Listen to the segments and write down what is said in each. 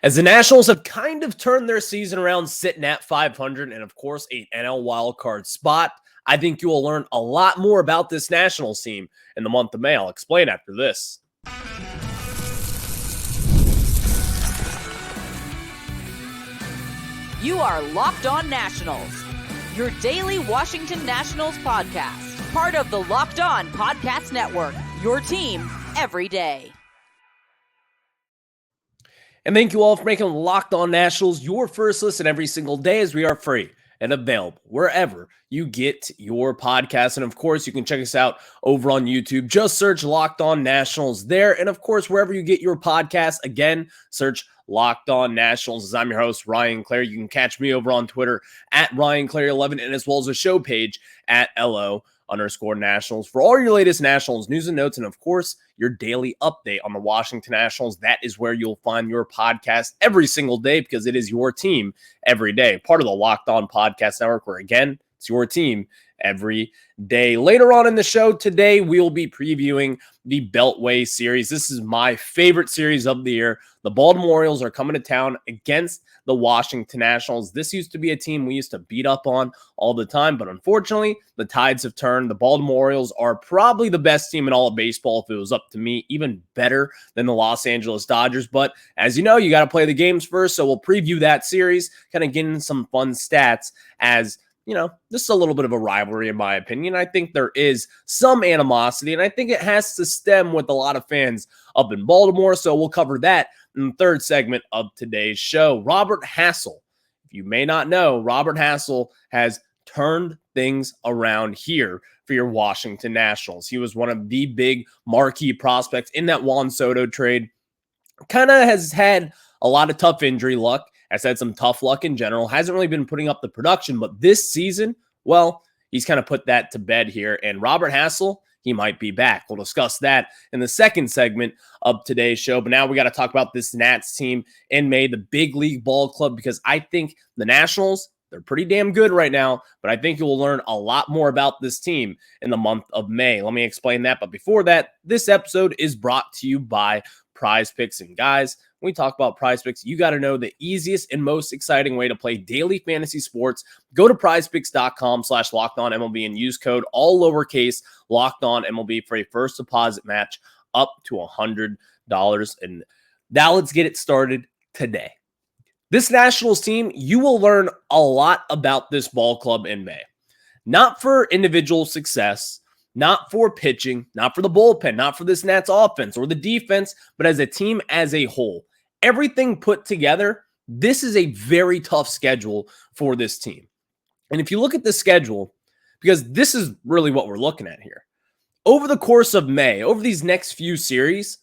As the Nationals have kind of turned their season around, sitting at 500 and, of course, an NL wildcard spot, I think you will learn a lot more about this Nationals team in the month of May. I'll explain after this. You are Locked On Nationals, your daily Washington Nationals podcast, part of the Locked On Podcast Network, your team every day. And thank you all for making Locked On Nationals your first listen every single day, as we are free and available wherever you get your podcasts. And of course, you can check us out over on YouTube. Just search Locked On Nationals there. And of course, wherever you get your podcasts, again, search Locked On Nationals. As I'm your host, Ryan Clary. You can catch me over on Twitter at RyanClary11, and as well as a show page at LO_Nationals for all your latest Nationals news and notes, and of course, your daily update on the Washington Nationals. That is where you'll find your podcast every single day, because it is your team every day. Part of the Locked On Podcast Network, where again, it's your team every day. Later on in the show today, we'll be previewing the Beltway Series. This is my favorite series of the year. The Baltimore Orioles are coming to town against the Washington Nationals. This used to be a team we used to beat up on all the time, but unfortunately, the tides have turned. The Baltimore Orioles are probably the best team in all of baseball. If it was up to me, even better than the Los Angeles Dodgers. But as you know, you got to play the games first, so we'll preview that series, kind of getting some fun stats as you know, this is a little bit of a rivalry, in my opinion. I think there is some animosity, and I think it has to stem with a lot of fans up in Baltimore. So we'll cover that in the third segment of today's show. Robert Hassell. If you may not know, Robert Hassell has turned things around here for your Washington Nationals. He was one of the big marquee prospects in that Juan Soto trade. Kind of has had a lot of tough injury luck. Has had some tough luck in general. Hasn't really been putting up the production, but this season, well, he's kind of put that to bed here. And Robert Hassell, he might be back. We'll discuss that in the second segment of today's show. But now we got to talk about this Nats team in May, the big league ball club, because I think the Nationals, they're pretty damn good right now, but I think you will learn a lot more about this team in the month of May. Let me explain that. But before that, this episode is brought to you by Prize Picks. And guys, when we talk about Prize Picks, you got to know the easiest and most exciting way to play daily fantasy sports. Go to prizepicks.com/LockedOnMLB and use code all lowercase LockedOnMLB for a first deposit match up to $100. And now let's get it started today. This Nationals team, you will learn a lot about this ball club in May. Not for individual success, not for pitching, not for the bullpen, not for this Nats offense or the defense, but as a team as a whole. Everything put together, this is a very tough schedule for this team. And if you look at the schedule, because this is really what we're looking at here, over the course of May, over these next few series,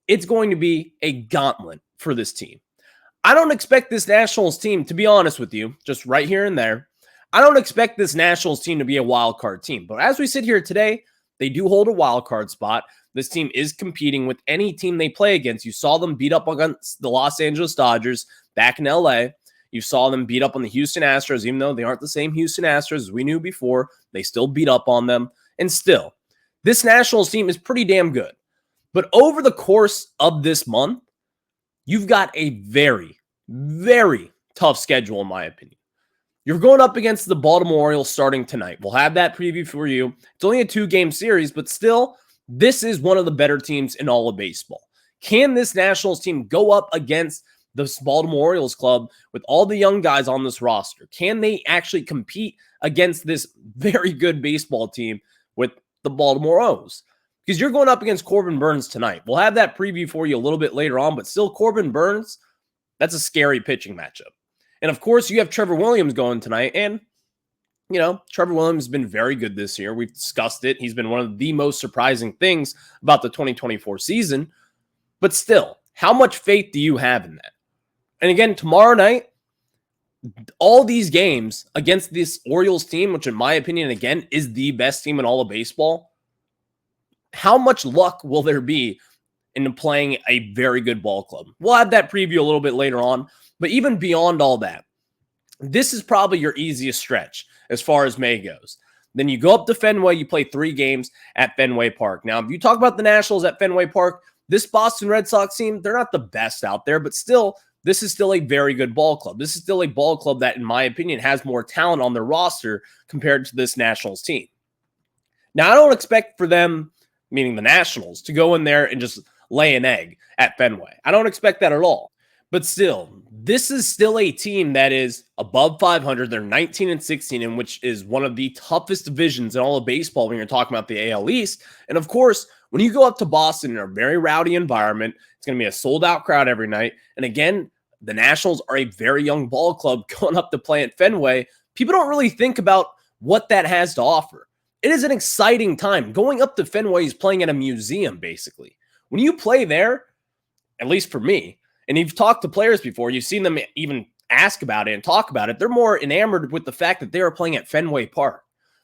it's going to be a gauntlet for this team. I don't expect this Nationals team, to be honest with you, just right here and there, I don't expect this Nationals team to be a wild card team. But as we sit here today, they do hold a wild card spot. This team is competing with any team they play against. You saw them beat up against the Los Angeles Dodgers back in LA. You saw them beat up on the Houston Astros, even though they aren't the same Houston Astros as we knew before. They still beat up on them. And still, this Nationals team is pretty damn good. But over the course of this month, you've got a very, very tough schedule, in my opinion. You're going up against the Baltimore Orioles starting tonight. We'll have that preview for you. It's only a 2-game series, but still, this is one of the better teams in all of baseball. Can this Nationals team go up against this Baltimore Orioles club with all the young guys on this roster? Can they actually compete against this very good baseball team with the Baltimore O's? Because you're going up against Corbin Burnes tonight. We'll have that preview for you a little bit later on, but still, Corbin Burnes, that's a scary pitching matchup. And of course, you have Trevor Williams going tonight, and you know, Trevor Williams has been very good this year. We've discussed it. He's been one of the most surprising things about the 2024 season. But still, how much faith do you have in that? And again, tomorrow night, all these games against this Orioles team, which in my opinion, again, is the best team in all of baseball, how much luck will there be in playing a very good ball club? We'll have that preview a little bit later on. But even beyond all that, this is probably your easiest stretch as far as May goes. Then you go up to Fenway, you play 3 games at Fenway Park. Now, if you talk about the Nationals at Fenway Park, this Boston Red Sox team, they're not the best out there, but still, this is still a very good ball club. This is still a ball club that, in my opinion, has more talent on their roster compared to this Nationals team. Now, I don't expect for them, meaning the Nationals, to go in there and just lay an egg at Fenway. I don't expect that at all. But still, this is still a team that is above 500. They're 19-16, in which is one of the toughest divisions in all of baseball when you're talking about the AL East. And of course, when you go up to Boston in a very rowdy environment, it's going to be a sold-out crowd every night. And again, the Nationals are a very young ball club going up to play at Fenway. People don't really think about what that has to offer. It is an exciting time. Going up to Fenway is playing at a museum, basically. When you play there, at least for me, and you've talked to players before, you've seen them even ask about it and talk about it, they're more enamored with the fact that they are playing at Fenway Park.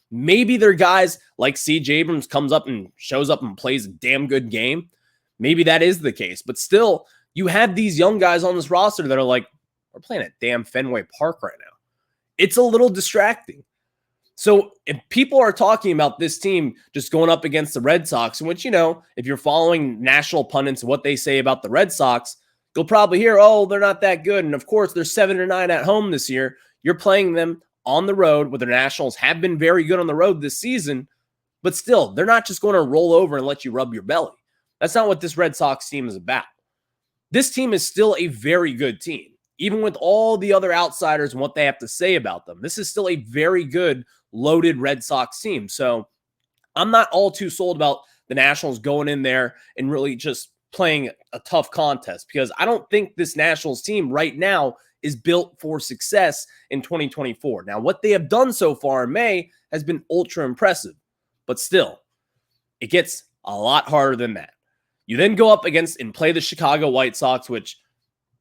Maybe they're guys like C.J. Abrams comes up and shows up and plays a damn good game. Maybe that is the case. But still, you have these young guys on this roster that are like, we're playing at damn Fenway Park right now. It's a little distracting. So if people are talking about this team just going up against the Red Sox, in which, if you're following national pundits and what they say about the Red Sox, you'll probably hear, oh, they're not that good. And of course, they're 7-9 at home this year. You're playing them on the road, where the Nationals have been very good on the road this season. But still, they're not just going to roll over and let you rub your belly. That's not what this Red Sox team is about. This team is still a very good team, even with all the other outsiders and what they have to say about them. This is still a very good, loaded Red Sox team. So I'm not all too sold about the Nationals going in there and really just playing a tough contest, because I don't think this Nationals team right now is built for success in 2024. Now, what they have done so far in May has been ultra impressive, but still, it gets a lot harder than that. You then go up against and play the Chicago White Sox, which,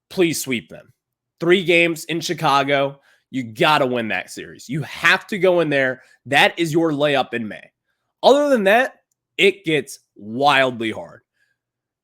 please sweep them. 3 games in Chicago. You got to win that series. You have to go in there. That is your layup in May. Other than that, it gets wildly hard.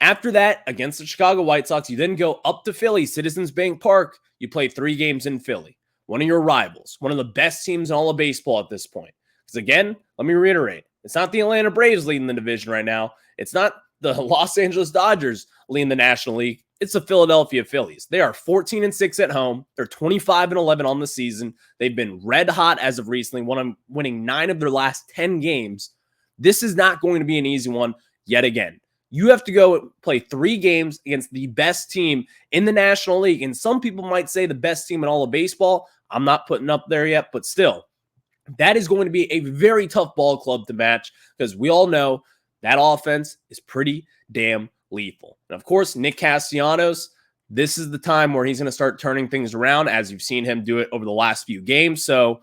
After that, against the Chicago White Sox, you then go up to Philly, Citizens Bank Park. You play 3 games in Philly. One of your rivals, one of the best teams in all of baseball at this point. Because again, let me reiterate, it's not the Atlanta Braves leading the division right now. It's not the Los Angeles Dodgers leading the National League. It's the Philadelphia Phillies. They are 14-6 at home. They're 25-11 on the season. They've been red hot as of recently, winning 9 of their last 10 games. This is not going to be an easy one yet again. You have to go play 3 games against the best team in the National League. And some people might say the best team in all of baseball. I'm not putting up there yet, but still, that is going to be a very tough ball club to match, because we all know that offense is pretty damn lethal. And of course, Nick Castellanos, this is the time where he's going to start turning things around, as you've seen him do it over the last few games. So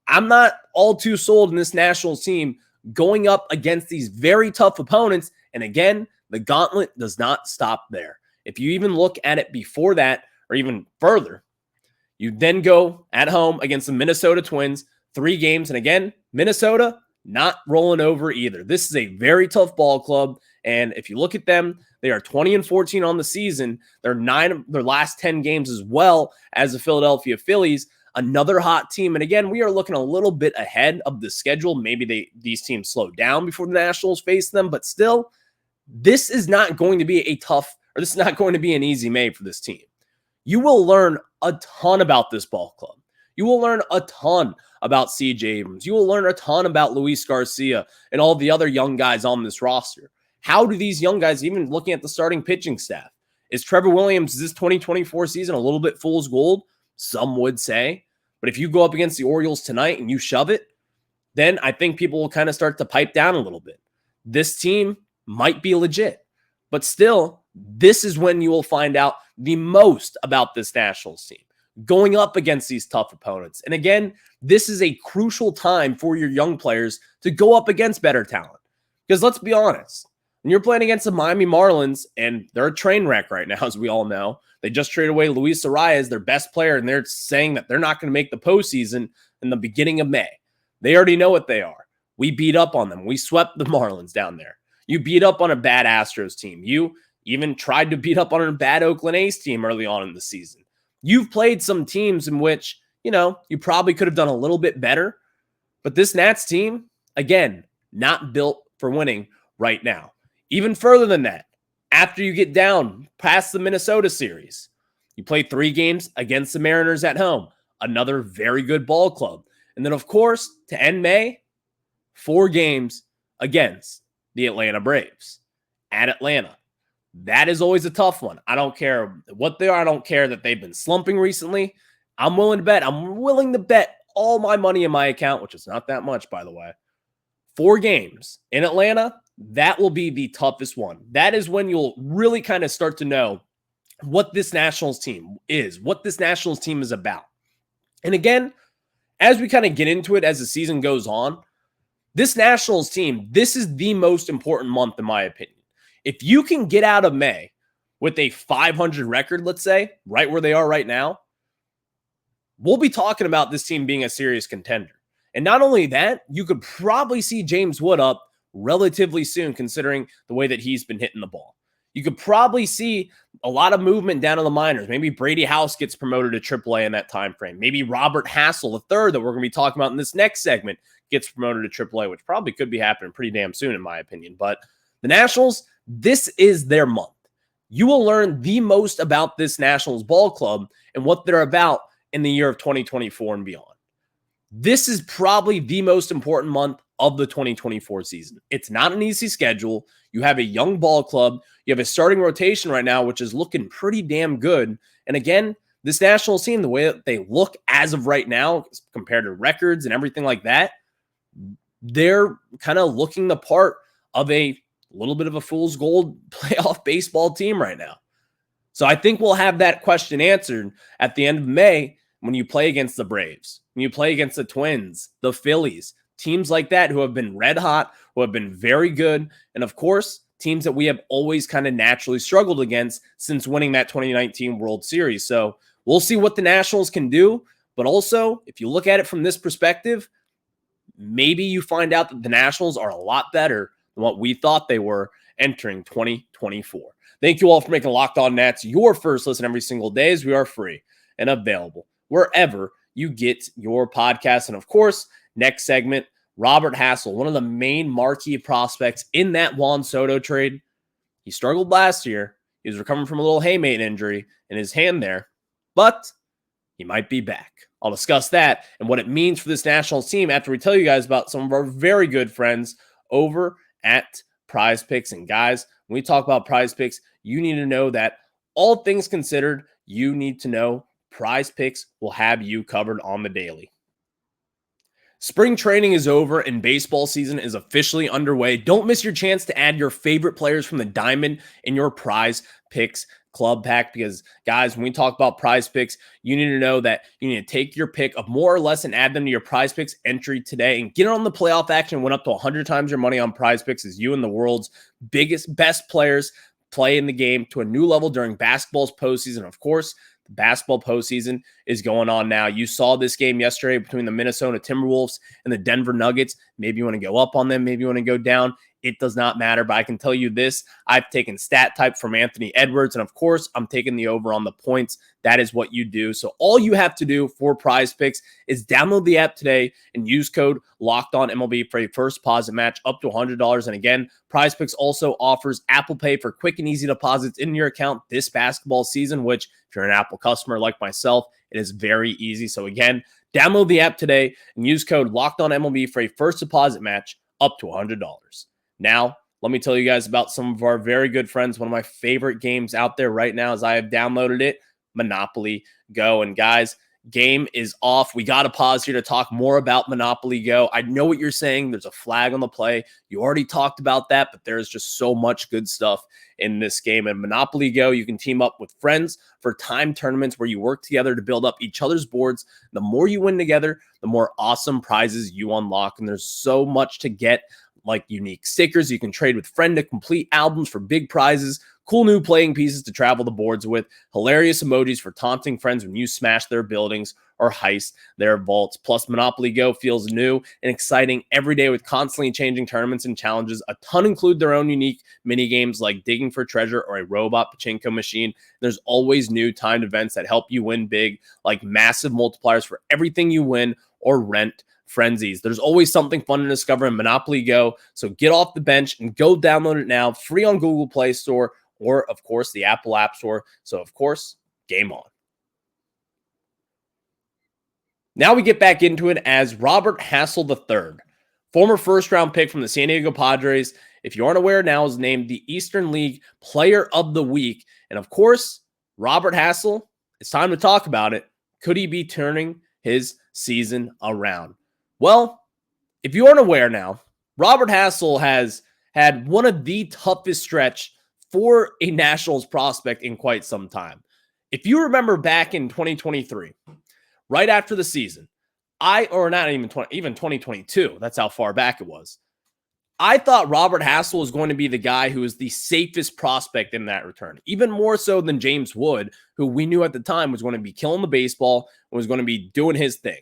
I'm not all too sold in this Nationals team going up against these very tough opponents. And again, the gauntlet does not stop there. If you even look at it before that, or even further, you then go at home against the Minnesota Twins, 3 games. And again, Minnesota not rolling over either. This is a very tough ball club. And if you look at them, they are 20-14 on the season. They're 9 of their last 10 games, as well as the Philadelphia Phillies, another hot team. And again, we are looking a little bit ahead of the schedule. Maybe these teams slow down before the Nationals face them, but still, this is not going to be this is not going to be an easy May for this team. You will learn a ton about this ball club. You will learn a ton about C.J. Abrams. You will learn a ton about Luis Garcia and all the other young guys on this roster. How do these young guys, even looking at the starting pitching staff, is Trevor Williams, this 2024 season, a little bit fool's gold? Some would say. But if you go up against the Orioles tonight and you shove it, then I think people will kind of start to pipe down a little bit. This team might be legit, but still, this is when you will find out the most about this Nationals team, going up against these tough opponents. And again, this is a crucial time for your young players to go up against better talent. Because let's be honest, when you're playing against the Miami Marlins, and they're a train wreck right now, as we all know, they just traded away Luis Arias, their best player, and they're saying that they're not going to make the postseason in the beginning of May. They already know what they are. We beat up on them. We swept the Marlins down there. You beat up on a bad Astros team. You even tried to beat up on a bad Oakland A's team early on in the season. You've played some teams in which, you probably could have done a little bit better. But this Nats team, again, not built for winning right now. Even further than that, after you get down past the Minnesota series, You play 3 games against the Mariners at home, another very good ball club. And then, of course, to end May, 4 games against the Atlanta Braves at Atlanta. That is always a tough one. I don't care what they are. I don't care that they've been slumping recently. I'm willing to bet all my money in my account, which is not that much, by the way. 4 games in Atlanta, that will be the toughest one. That is when you'll really kind of start to know what this Nationals team is, what this Nationals team is about. And again, as we kind of get into it as the season goes on, this Nationals team, this is the most important month in my opinion. If you can get out of May with a 500 record, let's say, right where they are right now, we'll be talking about this team being a serious contender. And not only that, you could probably see James Wood up relatively soon, considering the way that he's been hitting the ball. You could probably see a lot of movement down in the minors. Maybe Brady House gets promoted to AAA in that time frame. Maybe Robert Hassell III, that we're going to be talking about in this next segment, gets promoted to AAA, which probably could be happening pretty damn soon, in my opinion. But the Nationals, this is their month. You will learn the most about this Nationals ball club and what they're about in the year of 2024 and beyond. This is probably the most important month of the 2024 season. It's not an easy schedule. You have a young ball club. You have a starting rotation right now, which is looking pretty damn good. And again, this Nationals team, the way that they look as of right now, compared to records and everything like that, they're kind of looking the part of a little bit of a fool's gold playoff baseball team right now. So I think we'll have that question answered at the end of May when you play against the Braves, when you play against the Twins, the Phillies, teams like that who have been red hot, who have been very good, and of course, teams that we have always kind of naturally struggled against since winning that 2019 World Series. So we'll see what the Nationals can do, but also, if you look at it from this perspective, maybe you find out that the Nationals are a lot better than what we thought they were entering 2024. Thank you all for making Locked On Nats your first listen every single day, as we are free and available wherever you get your podcasts. And of course, next segment, Robert Hassell, one of the main marquee prospects in that Juan Soto trade. He struggled last year. He was recovering from a little haymate injury in his hand there, but he might be back. I'll discuss that and what it means for this Nationals team after we tell you guys about some of our very good friends over at Prize Picks. And guys, when we talk about Prize Picks, you need to know that all things considered, you need to know Prize Picks will have you covered on the daily. Spring training is over and baseball season is officially underway. Don't miss your chance to add your favorite players from the diamond in your Prize Picks club pack, because guys, when we talk about Prize Picks, you need to know that you need to take your pick of more or less and add them to your Prize Picks entry today and get on the playoff action. Win up to 100 times your money on Prize Picks as you and the world's best players play in the game to a new level during basketball's postseason. Of course, the basketball postseason is going on now. You saw this game yesterday between the Minnesota Timberwolves and the Denver Nuggets. Maybe you want to go up on them. Maybe you want to go down. It does not matter, but I can tell you this. I've taken stat type from Anthony Edwards, and of course, I'm taking the over on the points. That is what you do. So all you have to do for Prize Picks is download the app today and use code LOCKEDONMLB for a first deposit match up to $100. And again, Prize Picks also offers Apple Pay for quick and easy deposits in your account this basketball season, which if you're an Apple customer like myself, it is very easy. So again, download the app today and use code LOCKEDONMLB for a first deposit match up to $100. Now, let me tell you guys about some of our very good friends. One of my favorite games out there right now, as I have downloaded it, Monopoly Go. And guys, game is off. We got to pause here to talk more about Monopoly Go. I know what you're saying. There's a flag on the play. You already talked about that, but there's just so much good stuff in this game. And Monopoly Go, you can team up with friends for time tournaments where you work together to build up each other's boards. The more you win together, the more awesome prizes you unlock. And there's so much to get, like unique stickers you can trade with friend to complete albums for big prizes, cool new playing pieces to travel the boards with, hilarious emojis for taunting friends when you smash their buildings or heist their vaults. Plus, Monopoly Go feels new and exciting every day with constantly changing tournaments and challenges. A ton include their own unique mini games like digging for treasure or a robot pachinko machine. There's always new timed events that help you win big, like massive multipliers for everything you win or rent frenzies. There's always something fun to discover in Monopoly Go. So get off the bench and go download it now, free on Google Play Store or, of course, the Apple App Store. So, of course, game on. Now we get back into it as Robert Hassell III, former first-round pick from the San Diego Padres. If you aren't aware, now is named the Eastern League Player of the Week. And of course, Robert Hassell, it's time to talk about it. Could he be turning his season around? Well, if you aren't aware now, Robert Hassell has had one of the toughest stretch for a Nationals prospect in quite some time. If you remember back in 2023, right after the season, even 2022, that's how far back it was. I thought Robert Hassell was going to be the guy who was the safest prospect in that return, even more so than James Wood, who we knew at the time was going to be killing the baseball and was going to be doing his thing.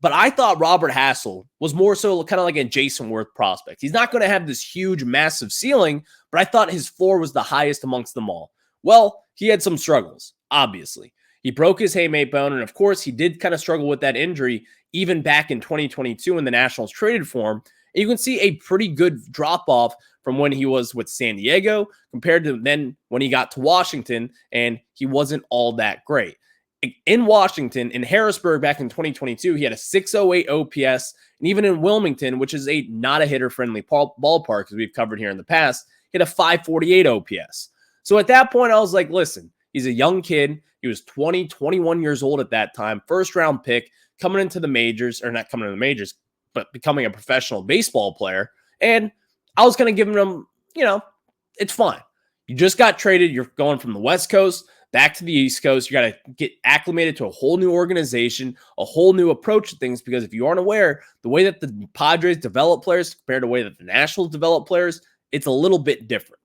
But I thought Robert Hassell was more so kind of like a Jason Worth prospect. He's not going to have this huge, massive ceiling, but I thought his floor was the highest amongst them all. Well, he had some struggles, obviously. He broke his hamate bone, and of course, he did kind of struggle with that injury even back in 2022 when the Nationals traded for him. And you can see a pretty good drop-off from when he was with San Diego compared to then when he got to Washington, and he wasn't all that great. In Washington, in Harrisburg back in 2022, he had a 608 OPS, and even in Wilmington, which is not a hitter-friendly ballpark, as we've covered here in the past, he had a 548 OPS. So at that point, I was like, listen, he's a young kid. He was 21 years old at that time, first-round pick, coming into the majors, or not coming into the majors, but becoming a professional baseball player. And I was going to give him, it's fine. You just got traded. You're going from the West Coast back to the East Coast. You got to get acclimated to a whole new organization, a whole new approach to things, because if you aren't aware, the way that the Padres develop players compared to the way that the Nationals develop players, it's a little bit different.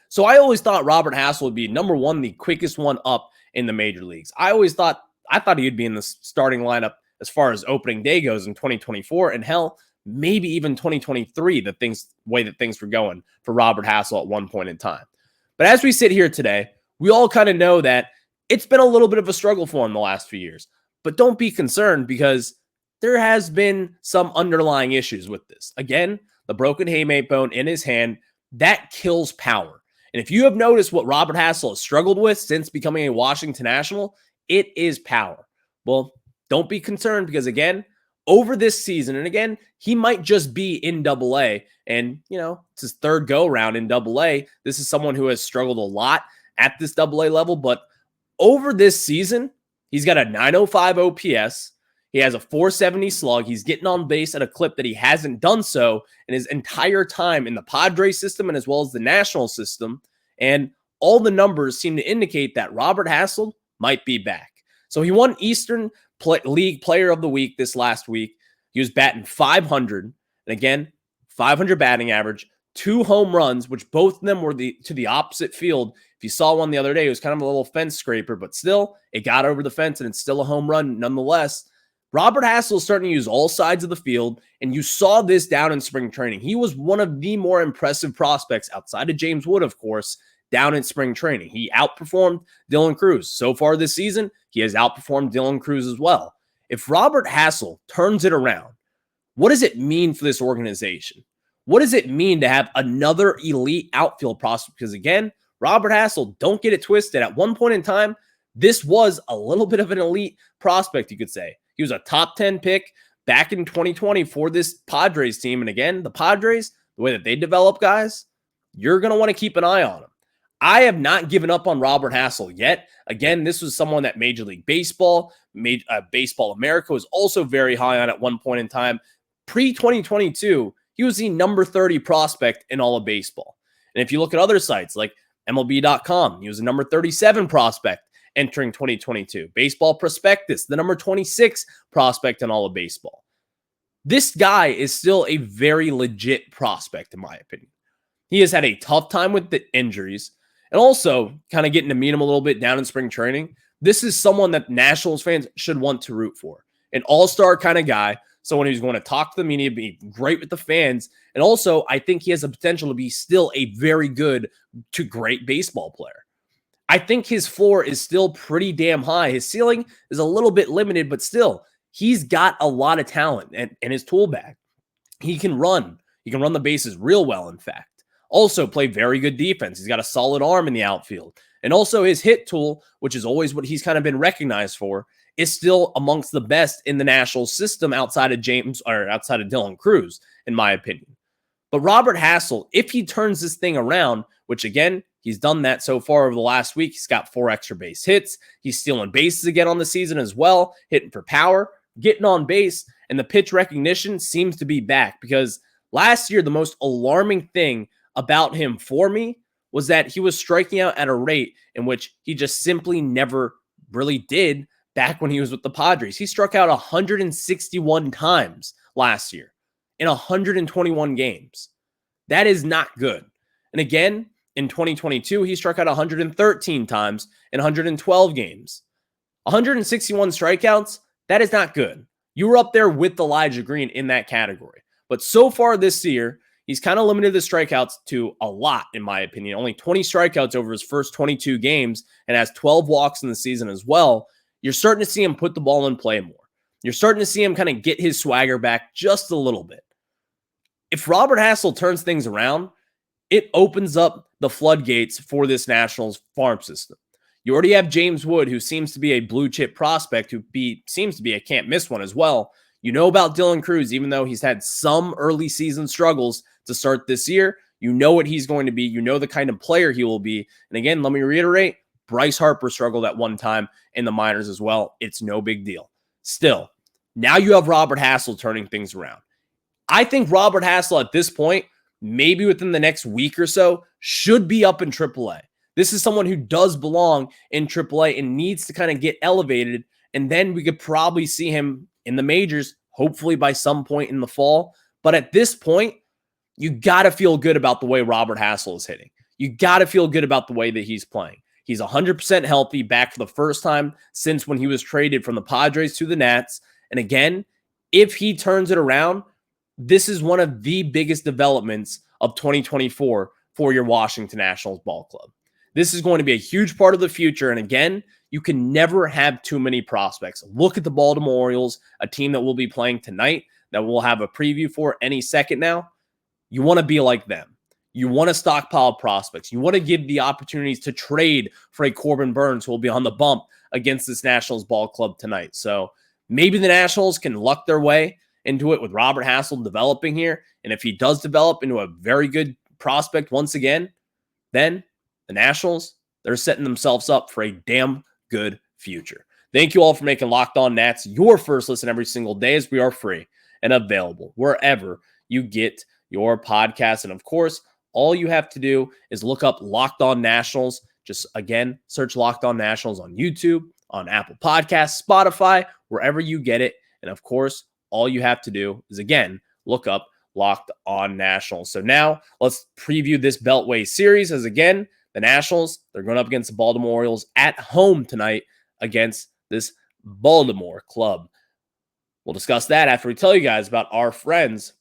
So I always thought Robert Hassell would be, number one, the quickest one up in the major leagues. I thought he'd be in the starting lineup as far as opening day goes in 2024, and hell, maybe even 2023, the way that things were going for Robert Hassell at one point in time. But as we sit here today, we all kind of know that it's been a little bit of a struggle for him the last few years. But don't be concerned, because there has been some underlying issues with this. Again, the broken hamate bone in his hand, that kills power. And if you have noticed what Robert Hassell has struggled with since becoming a Washington National, it is power. Well, don't be concerned, because again, over this season, and again, he might just be in AA, and it's his third go round in AA. This is someone who has struggled a lot at this AA level, but over this season, he's got a 905 OPS. He has a 470 slug. He's getting on base at a clip that he hasn't done so in his entire time in the Padres system and as well as the National system. And all the numbers seem to indicate that Robert Hassell might be back. So he won Eastern League Player of the Week this last week. He was batting .500. And again, 500 batting average, 2 home runs, which both of them were to the opposite field. If you saw one the other day, it was kind of a little fence scraper, but still, it got over the fence, and it's still a home run nonetheless. Robert Hassell is starting to use all sides of the field, and you saw this down in spring training. He was one of the more impressive prospects outside of James Wood, of course, down in spring training. He outperformed Dylan Cruz. So far this season, he has outperformed Dylan Cruz as well. If Robert Hassell turns it around, what does it mean for this organization? What does it mean to have another elite outfield prospect? Because again, Robert Hassell, don't get it twisted. At one point in time, this was a little bit of an elite prospect, you could say. He was a top 10 pick back in 2020 for this Padres team. And again, the Padres, the way that they develop guys, you're going to want to keep an eye on them. I have not given up on Robert Hassell yet. Again, this was someone that Major League Baseball, Baseball America was also very high on at one point in time. Pre-2022, he was the number 30 prospect in all of baseball. And if you look at other sites like MLB.com, he was the number 37 prospect entering 2022. Baseball Prospectus, the number 26 prospect in all of baseball. This guy is still a very legit prospect, in my opinion. He has had a tough time with the injuries, and also kind of getting to meet him a little bit down in spring training. This is someone that Nationals fans should want to root for. An all-star kind of guy, someone who's going to talk to the media, be great with the fans, and also I think he has the potential to be still a very good to great baseball player. I think his floor is still pretty damn high. His ceiling is a little bit limited, but still, he's got a lot of talent in his tool bag. He can run. He can run the bases real well, in fact. Also play very good defense. He's got a solid arm in the outfield. And also his hit tool, which is always what he's kind of been recognized for, is still amongst the best in the Nationals system outside of Dylan Cruz, in my opinion. But Robert Hassell, if he turns this thing around, which again, he's done that so far over the last week. He's got 4 extra base hits. He's stealing bases again on the season as well, hitting for power, getting on base, and the pitch recognition seems to be back, because last year, the most alarming thing about him for me was that he was striking out at a rate in which he just simply never really did back when he was with the Padres. He struck out 161 times last year in 121 games. That is not good. And again, in 2022, he struck out 113 times in 112 games. 161 strikeouts, that is not good. You were up there with Elijah Green in that category. But so far this year, he's kind of limited the strikeouts to a lot, in my opinion. Only 20 strikeouts over his first 22 games and has 12 walks in the season as well. You're starting to see him put the ball in play more. You're starting to see him kind of get his swagger back just a little bit. If Robert Hassell turns things around, it opens up the floodgates for this Nationals farm system. You already have James Wood, who seems to be a blue chip prospect, who seems to be a can't miss one as well. You know about Dylan Cruz, even though he's had some early season struggles to start this year. You know what he's going to be. You know the kind of player he will be. And again, let me reiterate, Bryce Harper struggled at one time in the minors as well. It's no big deal. Still, now you have Robert Hassell turning things around. I think Robert Hassell at this point, maybe within the next week or so, should be up in AAA. This is someone who does belong in AAA and needs to kind of get elevated. And then we could probably see him in the majors, hopefully by some point in the fall. But at this point, you got to feel good about the way Robert Hassell is hitting. You got to feel good about the way that he's playing. He's 100% healthy, back for the first time since when he was traded from the Padres to the Nats. And again, if he turns it around, this is one of the biggest developments of 2024 for your Washington Nationals ball club. This is going to be a huge part of the future. And again, you can never have too many prospects. Look at the Baltimore Orioles, a team that will be playing tonight, that we'll have a preview for any second now. You want to be like them. You want to stockpile prospects. You want to give the opportunities to trade for a Corbin Burnes who will be on the bump against this Nationals ball club tonight. So maybe the Nationals can luck their way into it with Robert Hassell developing here. And if he does develop into a very good prospect once again, then the Nationals, they're setting themselves up for a damn good future. Thank you all for making Locked On Nats your first listen every single day, as we are free and available wherever you get your podcast. And of course, all you have to do is look up Locked On Nationals. Just again, search Locked On Nationals on YouTube, on Apple Podcasts, Spotify, wherever you get it. And of course, all you have to do is, again, look up Locked On Nationals. So now let's preview this Beltway Series, as again, the Nationals, they're going up against the Baltimore Orioles at home tonight against this Baltimore club. We'll discuss that after we tell you guys about our friends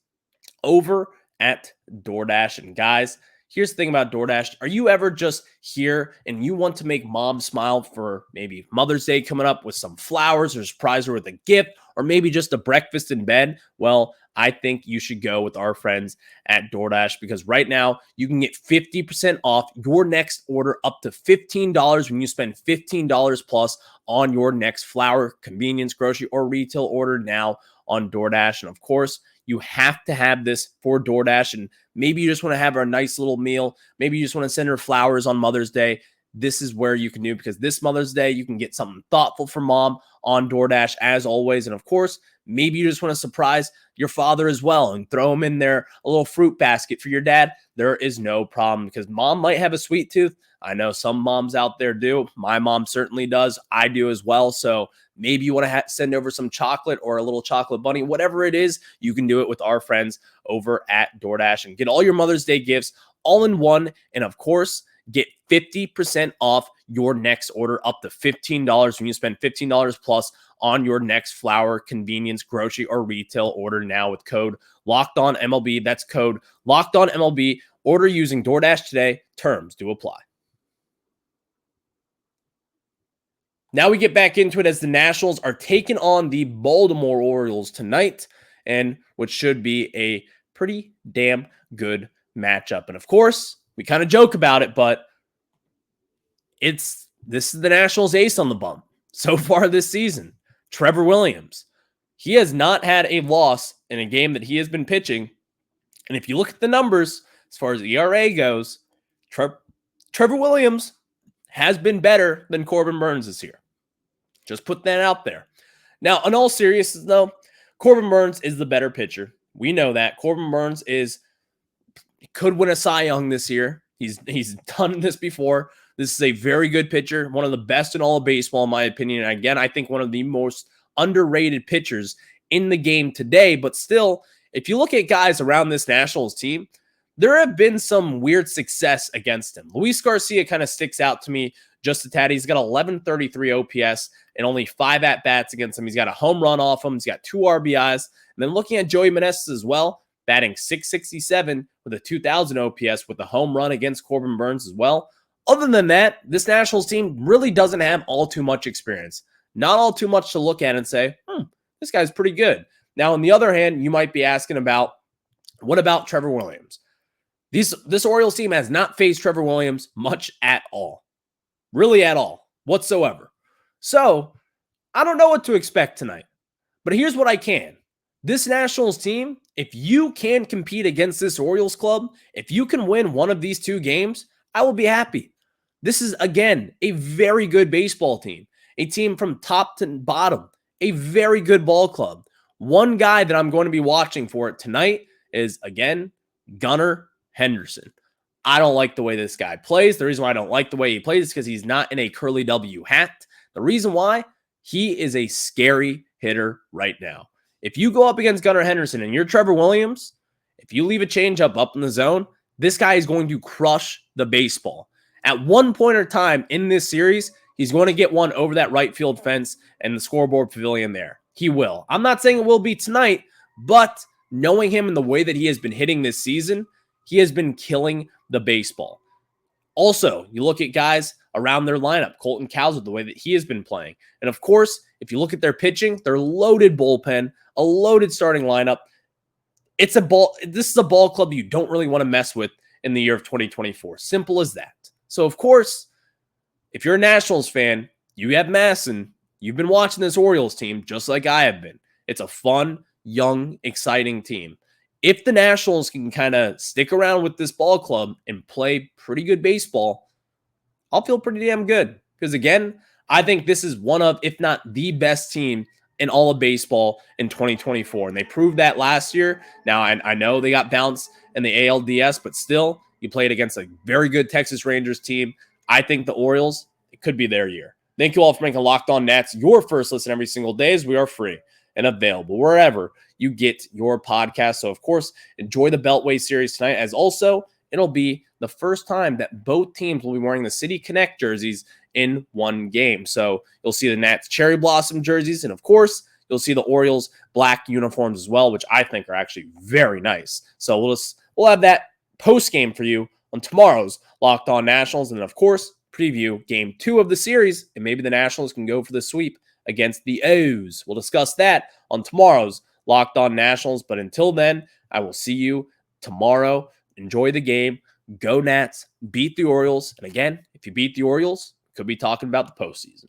over at DoorDash. And guys, here's the thing about DoorDash. Are you ever just here and you want to make mom smile for maybe Mother's Day coming up with some flowers or surprise her with a gift, or maybe just a breakfast in bed? Well, I think you should go with our friends at DoorDash, because right now you can get 50% off your next order up to $15 when you spend $15 plus on your next flour, convenience, grocery, or retail order now on DoorDash. And of course, you have to have this for DoorDash. And maybe you just want to have a nice little meal. Maybe you just want to send her flowers on Mother's Day. This is where you can do, because this Mother's Day, you can get something thoughtful for mom on DoorDash as always. And of course, maybe you just want to surprise your father as well and throw him in there a little fruit basket for your dad. There is no problem, because mom might have a sweet tooth. I know some moms out there do. My mom certainly does. I do as well. So maybe you want to send over some chocolate or a little chocolate bunny, whatever it is, you can do it with our friends over at DoorDash and get all your Mother's Day gifts all in one. And of course, get 50% off your next order up to $15 when you spend $15 plus on your next flour, convenience, grocery, or retail order now with code LOCKEDONMLB. That's code LOCKEDONMLB. Order using DoorDash today. Terms do apply. Now we get back into it as the Nationals are taking on the Baltimore Orioles tonight, and which should be a pretty damn good matchup. And of course, we kind of joke about it, but This is the Nationals ace on the bump so far this season. Trevor Williams. He has not had a loss in a game that he has been pitching. And if you look at the numbers, as far as ERA goes, Trevor Williams has been better than Corbin Burnes this year. Just put that out there. Now, in all seriousness, though, Corbin Burnes is the better pitcher. We know that. Corbin Burnes could win a Cy Young this year. He's done this before. This is a very good pitcher, one of the best in all of baseball, in my opinion. And again, I think one of the most underrated pitchers in the game today. But still, if you look at guys around this Nationals team, there have been some weird success against him. Luis Garcia kind of sticks out to me just a tad. He's got 1133 OPS and only 5 at-bats against him. He's got a home run off him. He's got 2 RBIs. And then looking at Joey Meneses as well, batting .667 with a 2,000 OPS with a home run against Corbin Burnes as well. Other than that, this Nationals team really doesn't have all too much experience. Not all too much to look at and say, this guy's pretty good. Now, on the other hand, you might be asking about, what about Trevor Williams? This Orioles team has not faced Trevor Williams much at all. Really at all, whatsoever. So, I don't know what to expect tonight. But here's what I can. This Nationals team, if you can compete against this Orioles club, if you can win one of these 2 games, I will be happy. This is, again, a very good baseball team. A team from top to bottom. A very good ball club. One guy that I'm going to be watching for it tonight is, again, Gunnar Henderson. I don't like the way this guy plays. The reason why I don't like the way he plays is because he's not in a curly W hat. The reason why, he is a scary hitter right now. If you go up against Gunnar Henderson and you're Trevor Williams, if you leave a changeup up in the zone, this guy is going to crush the baseball. At one point in time in this series, he's going to get one over that right field fence and the scoreboard pavilion there. He will. I'm not saying it will be tonight, but knowing him and the way that he has been hitting this season, he has been killing the baseball. Also, you look at guys around their lineup, Colton Cowser, the way that he has been playing. And of course, if you look at their pitching, their loaded bullpen, a loaded starting lineup. This is a ball club you don't really want to mess with in the year of 2024. Simple as that. So, of course, if you're a Nationals fan, you have Masson. You've been watching this Orioles team just like I have been. It's a fun, young, exciting team. If the Nationals can kind of stick around with this ball club and play pretty good baseball, I'll feel pretty damn good. Because again, I think this is one of, if not the best team in all of baseball in 2024. And they proved that last year. Now, I know they got bounced in the ALDS, but still, you played against a very good Texas Rangers team. I think the Orioles, it could be their year. Thank you all for making Locked On Nats your first listen every single day, as we are free and available wherever you get your podcast. So, of course, enjoy the Beltway Series tonight, as also it'll be the first time that both teams will be wearing the City Connect jerseys in one game. So you'll see the Nats cherry blossom jerseys, and of course, you'll see the Orioles black uniforms as well, which I think are actually very nice. So we'll have that post game for you on tomorrow's Locked On Nationals, and of course, preview Game 2 of the series, and maybe the Nationals can go for the sweep against the O's. We'll discuss that on tomorrow's Locked On Nationals. But until then, I will see you tomorrow. Enjoy the game. Go Nats. Beat the Orioles. And again, if you beat the Orioles, could be talking about the postseason.